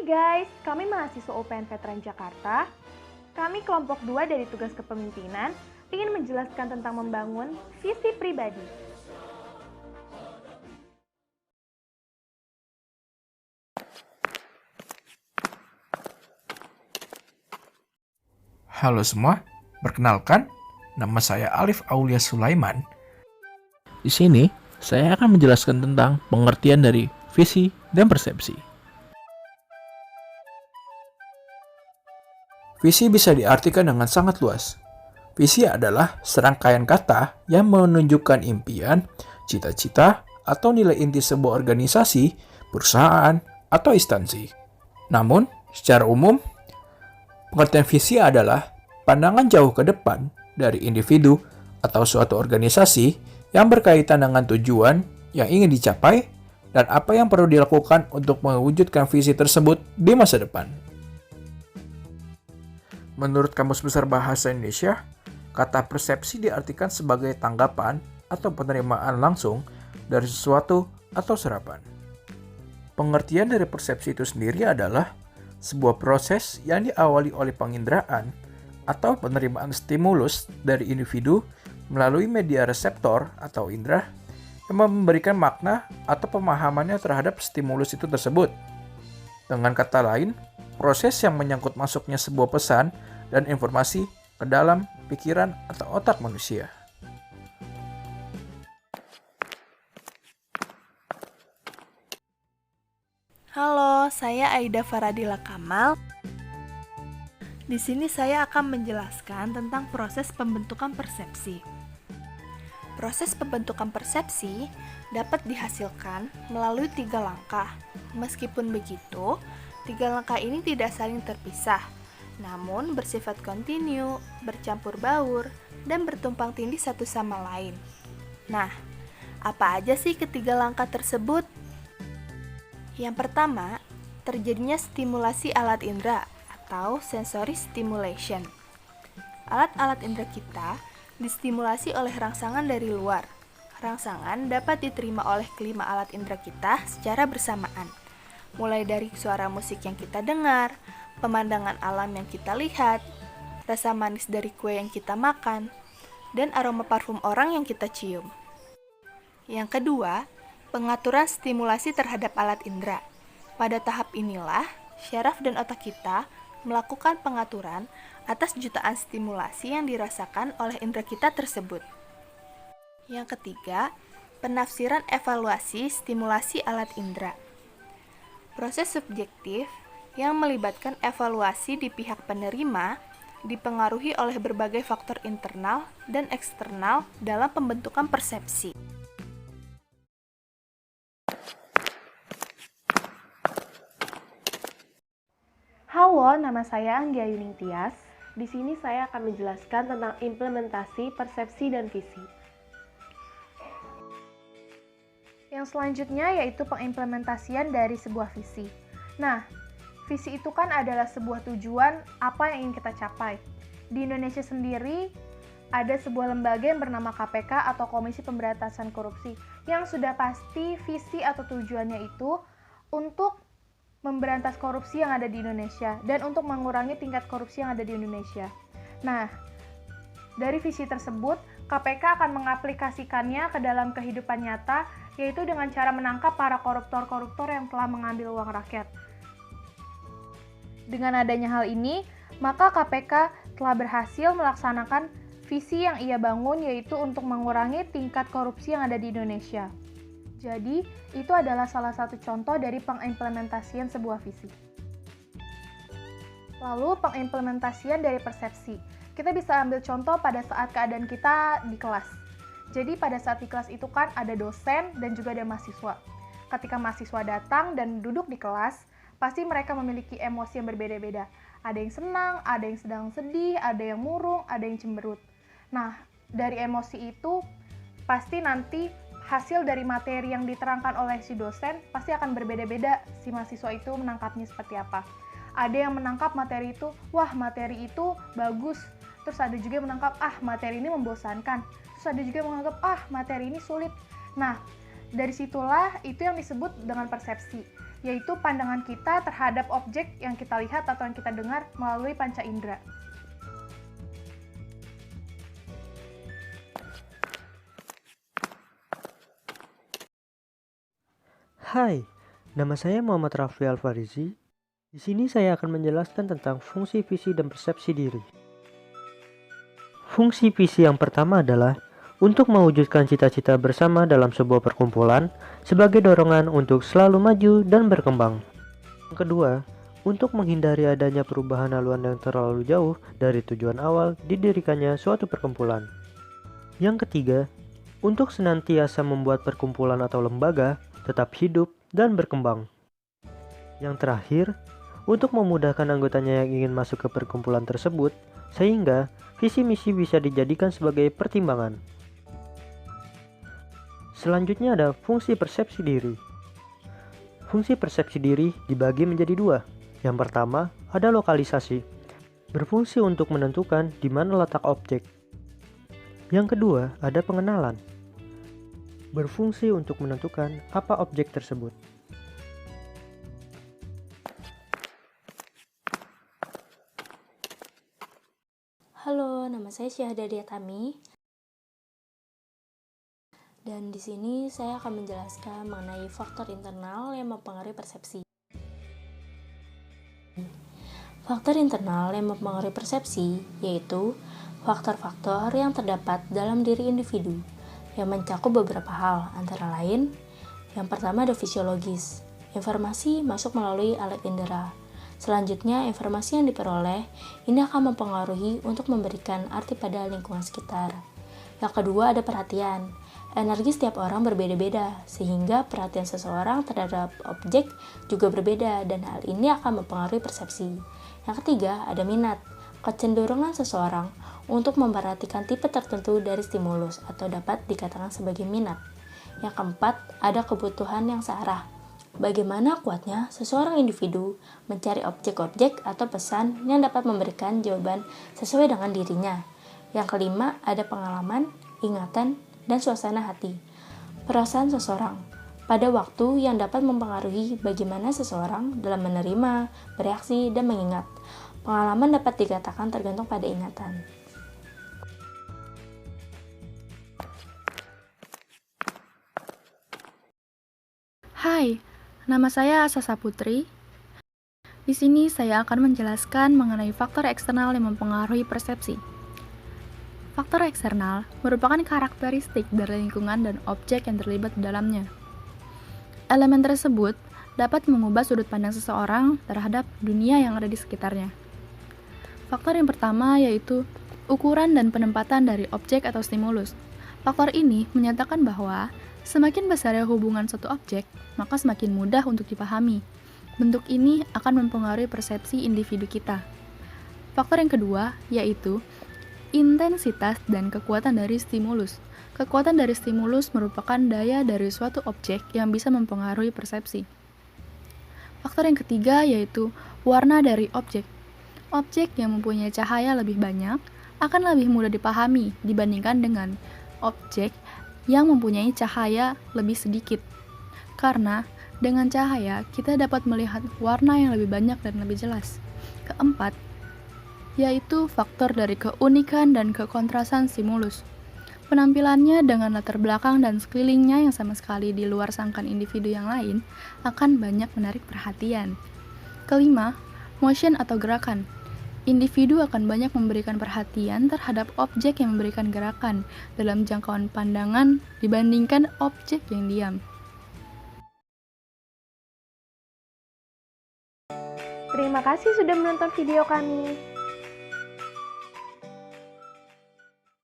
Hai guys, kami mahasiswa UPN Veteran Jakarta. Kami kelompok 2 dari tugas kepemimpinan ingin menjelaskan tentang membangun visi pribadi. Halo semua, perkenalkan, nama saya Alif Aulia Sulaiman. Di sini, saya akan menjelaskan tentang pengertian dari visi dan persepsi. Visi bisa diartikan dengan sangat luas. Visi adalah serangkaian kata yang menunjukkan impian, cita-cita, atau nilai inti sebuah organisasi, perusahaan, atau instansi. Namun, secara umum, pengertian visi adalah pandangan jauh ke depan dari individu atau suatu organisasi yang berkaitan dengan tujuan yang ingin dicapai dan apa yang perlu dilakukan untuk mewujudkan visi tersebut di masa depan. Menurut Kamus Besar Bahasa Indonesia, kata persepsi diartikan sebagai tanggapan atau penerimaan langsung dari sesuatu atau serapan. Pengertian dari persepsi itu sendiri adalah sebuah proses yang diawali oleh penginderaan atau penerimaan stimulus dari individu melalui media reseptor atau indera yang memberikan makna atau pemahamannya terhadap stimulus itu tersebut. Dengan kata lain, proses yang menyangkut masuknya sebuah pesan dan informasi ke dalam pikiran atau otak manusia. Halo, saya Aida Faradila Kamal. Di sini saya akan menjelaskan tentang proses pembentukan persepsi. Proses pembentukan persepsi dapat dihasilkan melalui 3 langkah. Meskipun begitu, 3 langkah ini tidak saling terpisah, namun bersifat kontinu, bercampur baur, dan bertumpang tindih satu sama lain. Nah, apa aja sih ketiga langkah tersebut? Yang pertama, terjadinya stimulasi alat indera atau sensory stimulation. Alat-alat indera kita distimulasi oleh rangsangan dari luar. Rangsangan dapat diterima oleh kelima alat indera kita secara bersamaan, mulai dari suara musik yang kita dengar, pemandangan alam yang kita lihat, rasa manis dari kue yang kita makan, dan aroma parfum orang yang kita cium. Yang kedua, pengaturan stimulasi terhadap alat indera. Pada tahap inilah, syaraf dan otak kita melakukan pengaturan atas jutaan stimulasi yang dirasakan oleh indera kita tersebut. Yang ketiga, penafsiran evaluasi stimulasi alat indera. Proses subjektif yang melibatkan evaluasi di pihak penerima dipengaruhi oleh berbagai faktor internal dan eksternal dalam pembentukan persepsi. Halo, nama saya Anggia Yuning Tias. Di sini saya akan menjelaskan tentang implementasi persepsi dan visi. Yang selanjutnya yaitu pengimplementasian dari sebuah visi. Nah, visi itu kan adalah sebuah tujuan apa yang ingin kita capai. Di Indonesia sendiri ada sebuah lembaga yang bernama KPK atau Komisi Pemberantasan Korupsi yang sudah pasti visi atau tujuannya itu untuk memberantas korupsi yang ada di Indonesia dan untuk mengurangi tingkat korupsi yang ada di Indonesia. Nah, dari visi tersebut, KPK akan mengaplikasikannya ke dalam kehidupan nyata, yaitu dengan cara menangkap para koruptor-koruptor yang telah mengambil uang rakyat. Dengan adanya hal ini, maka KPK telah berhasil melaksanakan visi yang ia bangun, yaitu untuk mengurangi tingkat korupsi yang ada di Indonesia. Jadi, itu adalah salah satu contoh dari pengimplementasian sebuah visi. Lalu, pengimplementasian dari persepsi. Kita bisa ambil contoh pada saat keadaan kita di kelas. Jadi, pada saat di kelas itu kan ada dosen dan juga ada mahasiswa. Ketika mahasiswa datang dan duduk di kelas, pasti mereka memiliki emosi yang berbeda-beda. Ada yang senang, ada yang sedang sedih, ada yang murung, ada yang cemberut. Nah, dari emosi itu, pasti nanti hasil dari materi yang diterangkan oleh si dosen pasti akan berbeda-beda si mahasiswa itu menangkapnya seperti apa. Ada yang menangkap materi itu, wah materi itu bagus. Terus ada juga yang menangkap, materi ini membosankan. Terus ada juga yang menganggap, materi ini sulit. Nah, Dari situlah itu yang disebut dengan persepsi, yaitu pandangan kita terhadap objek yang kita lihat atau yang kita dengar melalui panca indera. Hai, nama saya Muhammad Raffi Alfarizi. Di sini saya akan menjelaskan tentang fungsi visi dan persepsi diri. Fungsi visi yang pertama adalah untuk mewujudkan cita-cita bersama dalam sebuah perkumpulan sebagai dorongan untuk selalu maju dan berkembang. Yang kedua, untuk menghindari adanya perubahan haluan yang terlalu jauh dari tujuan awal didirikannya suatu perkumpulan. Yang ketiga, untuk senantiasa membuat perkumpulan atau lembaga tetap hidup dan berkembang. Yang terakhir, untuk memudahkan anggotanya yang ingin masuk ke perkumpulan tersebut, sehingga visi misi bisa dijadikan sebagai pertimbangan. Selanjutnya ada fungsi persepsi diri. Fungsi persepsi diri dibagi menjadi dua. Yang pertama ada lokalisasi, berfungsi untuk menentukan di mana letak objek. Yang kedua ada pengenalan, berfungsi untuk menentukan apa objek tersebut. Halo, nama saya Syahdadia Tami. Dan di sini saya akan menjelaskan mengenai faktor internal yang mempengaruhi persepsi. Faktor internal yang mempengaruhi persepsi yaitu faktor-faktor yang terdapat dalam diri individu yang mencakup beberapa hal, antara lain, yang pertama ada fisiologis. Informasi masuk melalui alat indera. Selanjutnya, informasi yang diperoleh ini akan mempengaruhi untuk memberikan arti pada lingkungan sekitar. Yang kedua ada perhatian. Energi setiap orang berbeda-beda, sehingga perhatian seseorang terhadap objek juga berbeda dan hal ini akan mempengaruhi persepsi. Yang ketiga ada minat. Kecenderungan seseorang untuk memperhatikan tipe tertentu dari stimulus atau dapat dikatakan sebagai minat. Yang keempat ada kebutuhan yang searah. Bagaimana kuatnya seseorang individu mencari objek-objek atau pesan yang dapat memberikan jawaban sesuai dengan dirinya. Yang kelima, ada pengalaman, ingatan, dan suasana hati. Perasaan seseorang pada waktu yang dapat mempengaruhi bagaimana seseorang dalam menerima, bereaksi, dan mengingat. Pengalaman dapat dikatakan tergantung pada ingatan. Hai, nama saya Asasa Putri. Di sini saya akan menjelaskan mengenai faktor eksternal yang mempengaruhi persepsi. Faktor eksternal merupakan karakteristik dari lingkungan dan objek yang terlibat di dalamnya. Elemen tersebut dapat mengubah sudut pandang seseorang terhadap dunia yang ada di sekitarnya. Faktor yang pertama yaitu ukuran dan penempatan dari objek atau stimulus. Faktor ini menyatakan bahwa semakin besarnya hubungan suatu objek, maka semakin mudah untuk dipahami. Bentuk ini akan mempengaruhi persepsi individu kita. Faktor yang kedua yaitu intensitas dan kekuatan dari stimulus. Kekuatan dari stimulus merupakan daya dari suatu objek yang bisa mempengaruhi persepsi. Faktor yang ketiga yaitu warna dari objek. Objek yang mempunyai cahaya lebih banyak akan lebih mudah dipahami dibandingkan dengan objek yang mempunyai cahaya lebih sedikit. Karena dengan cahaya kita dapat melihat warna yang lebih banyak dan lebih jelas. Keempat, yaitu faktor dari keunikan dan kekontrasan stimulus. Penampilannya dengan latar belakang dan sekelilingnya yang sama sekali di luar sangkaan individu yang lain akan banyak menarik perhatian. Kelima, motion atau gerakan. Individu akan banyak memberikan perhatian terhadap objek yang memberikan gerakan dalam jangkauan pandangan dibandingkan objek yang diam. Terima kasih sudah menonton video kami.